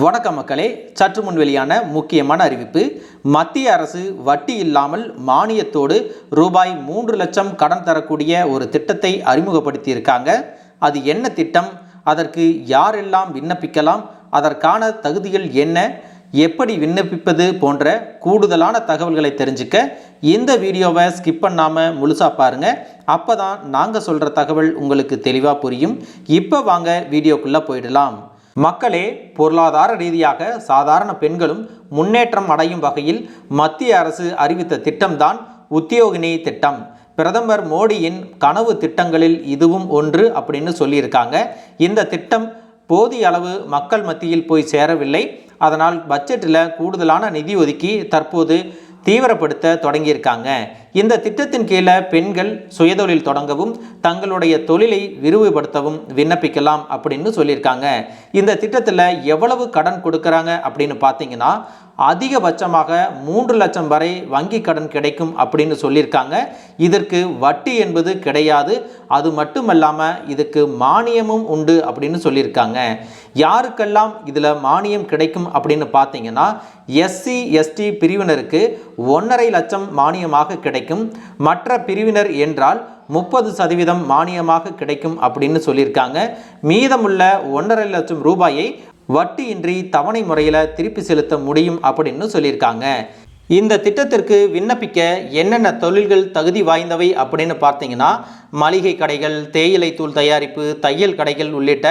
வணக்கம் மக்களே, சற்று முன் வெளியான முக்கியமான அறிவிப்பு. மத்திய அரசு வட்டி இல்லாமல் மானியத்தோடு ரூபாய் 3 லட்சம் கடன் தரக்கூடிய ஒரு திட்டத்தை அறிமுகப்படுத்தி இருக்காங்க. அது என்ன திட்டம், அதற்கு யாரெல்லாம் விண்ணப்பிக்கலாம், அதற்கான தகுதிகள் என்ன, எப்படி விண்ணப்பிப்பது போன்ற கூடுதலான தகவல்களை தெரிஞ்சுக்க இந்த வீடியோவை ஸ்கிப் பண்ணாமல் முழுசாக பாருங்கள். அப்போ தான் நாங்கள் சொல்கிற தகவல் உங்களுக்கு தெளிவாக புரியும். இப்போ வாங்க வீடியோக்குள்ளே போயிடலாம். மக்களே, பொருளாதார ரீதியாக சாதாரண பெண்களும் முன்னேற்றம் அடையும் வகையில் மத்திய அரசு அறிவித்த திட்டம்தான் உத்தியோகினி திட்டம். பிரதமர் மோடியின் கனவு திட்டங்களில் இதுவும் ஒன்று அப்படின்னு சொல்லியிருக்காங்க. இந்த திட்டம் போதிய அளவு மக்கள் மத்தியில் போய் சேரவில்லை. அதனால் பட்ஜெட்டில் கூடுதலான நிதி ஒதுக்கி தற்போது தீவிரப்படுத்த தொடங்கியிருக்காங்க. இந்த திட்டத்தின் கீழே பெண்கள் சுயதொழில் தொடங்கவும் தங்களுடைய தொழிலை விரிவுபடுத்தவும் விண்ணப்பிக்கலாம் அப்படின்னு சொல்லியிருக்காங்க. இந்த திட்டத்தில் எவ்வளவு கடன் கொடுக்குறாங்க அப்படின்னு பார்த்தீங்கன்னா, அதிகபட்சமாக 3 லட்சம் வரை வங்கி கடன் கிடைக்கும் அப்படின்னு சொல்லியிருக்காங்க. இதற்கு வட்டி என்பது கிடையாது. அது மட்டுமல்லாமல் இதுக்கு மானியமும் உண்டு அப்படின்னு சொல்லியிருக்காங்க. யாருக்கெல்லாம் இதில் மானியம் கிடைக்கும் அப்படின்னு பார்த்தீங்கன்னா, எஸ்சி எஸ்டி பிரிவினருக்கு 1.5 லட்சம் மானியமாக கிடைக்கும். மற்ற பிரிவினர் என்றால் 30% மானியமாக கிடைக்கும் அப்படின்னு சொல்லியிருக்காங்க. மீதமுள்ள 1.5 லட்சம் ரூபாயை வட்டியின்றி தவணை முறையில் திருப்பி செலுத்த முடியும் அப்படின்னு சொல்லியிருக்காங்க. இந்த திட்டத்திற்கு விண்ணப்பிக்க என்னென்ன தொழில்கள் தகுதி வாய்ந்தவை அப்படின்னு பார்த்தீங்கன்னா, மளிகை கடைகள், தேயிலை தூள் தயாரிப்பு, தையல் கடைகள் உள்ளிட்ட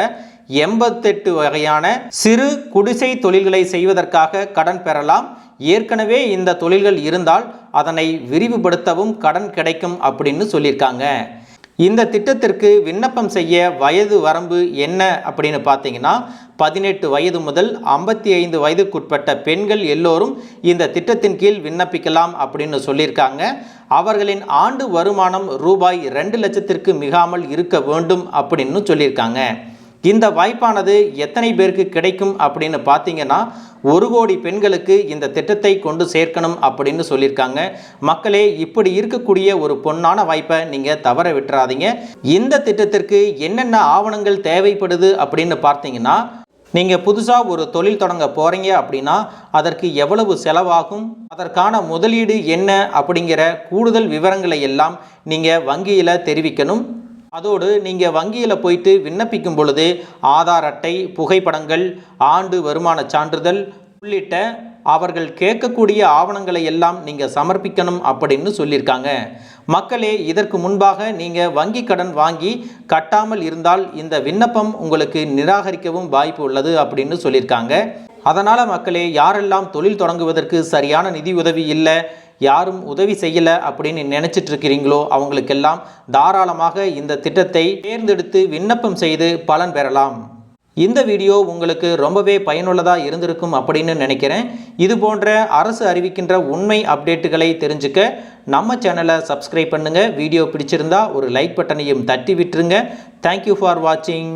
88 வகையான சிறு குடிசை தொழில்களை செய்வதற்காக கடன் பெறலாம். ஏற்கனவே இந்த தொழில்கள் இருந்தால் அதனை விரிவுபடுத்தவும் கடன் கிடைக்கும் அப்படின்னு சொல்லியிருக்காங்க. இந்த திட்டத்திற்கு விண்ணப்பம் செய்ய வயது வரம்பு என்ன அப்படின்னு பார்த்தீங்கன்னா, 18 வயது முதல் 55 வயதுக்குட்பட்ட பெண்கள் எல்லோரும் இந்த திட்டத்தின் கீழ் விண்ணப்பிக்கலாம் அப்படின்னு சொல்லியிருக்காங்க. அவர்களின் ஆண்டு வருமானம் ரூபாய் 2 லட்சத்திற்கு மிகாமல் இருக்க வேண்டும் அப்படின்னு சொல்லியிருக்காங்க. இந்த வாய்ப்பானது எத்தனை பேருக்கு கிடைக்கும் அப்படின்னு பார்த்தீங்கன்னா, 1 கோடி பெண்களுக்கு இந்த திட்டத்தை கொண்டு சேர்க்கணும் அப்படின்னு சொல்லியிருக்காங்க. மக்களே, இப்படி இருக்கக்கூடிய ஒரு பொன்னான வாய்ப்பை நீங்கள் தவற விட்டுறாதீங்க. இந்த திட்டத்திற்கு என்னென்ன ஆவணங்கள் தேவைப்படுது அப்படின்னு பார்த்தீங்கன்னா, நீங்கள் புதுசாக ஒரு தொழில் தொடங்க போகிறீங்க அப்படின்னா அதற்கு எவ்வளவு செலவாகும், அதற்கான முதலீடு என்ன அப்படிங்கிற கூடுதல் விவரங்களை எல்லாம் நீங்கள் வங்கியில் தெரிவிக்கணும். அதோடு நீங்கள் வங்கியில் போயிட்டு விண்ணப்பிக்கும் பொழுது ஆதார் அட்டை, புகைப்படங்கள், ஆண்டு வருமான சான்றிதழ் உள்ளிட்ட அவர்கள் கேட்கக்கூடிய ஆவணங்களை எல்லாம் நீங்கள் சமர்ப்பிக்கணும் அப்படின்னு சொல்லியிருக்காங்க. மக்களே, இதற்கு முன்பாக நீங்கள் வங்கி கடன் வாங்கி கட்டாமல் இருந்தால் இந்த விண்ணப்பம் உங்களுக்கு நிராகரிக்கவும் வாய்ப்பு உள்ளது அப்படின்னு சொல்லியிருக்காங்க. அதனால் மக்களே, யாரெல்லாம் தொழில் தொடங்குவதற்கு சரியான நிதி உதவி இல்லை, யாரும் உதவி செய்யலை அப்படின்னு நினச்சிட்டு இருக்கிறீங்களோ அவங்களுக்கெல்லாம் தாராளமாக இந்த திட்டத்தை தேர்ந்தெடுத்து விண்ணப்பம் செய்து பலன் பெறலாம். இந்த வீடியோ உங்களுக்கு ரொம்பவே பயனுள்ளதாக இருந்திருக்கும் அப்படின்னு நினைக்கிறேன். இது போன்ற அரசு அறிவிக்கின்ற உண்மை அப்டேட்டுகளை தெரிஞ்சுக்க நம்ம சேனலை சப்ஸ்கிரைப் பண்ணுங்கள். வீடியோ பிடிச்சிருந்தா ஒரு லைக் பட்டனையும் தட்டி விட்டுருங்க. தேங்க்யூ ஃபார் வாட்சிங்.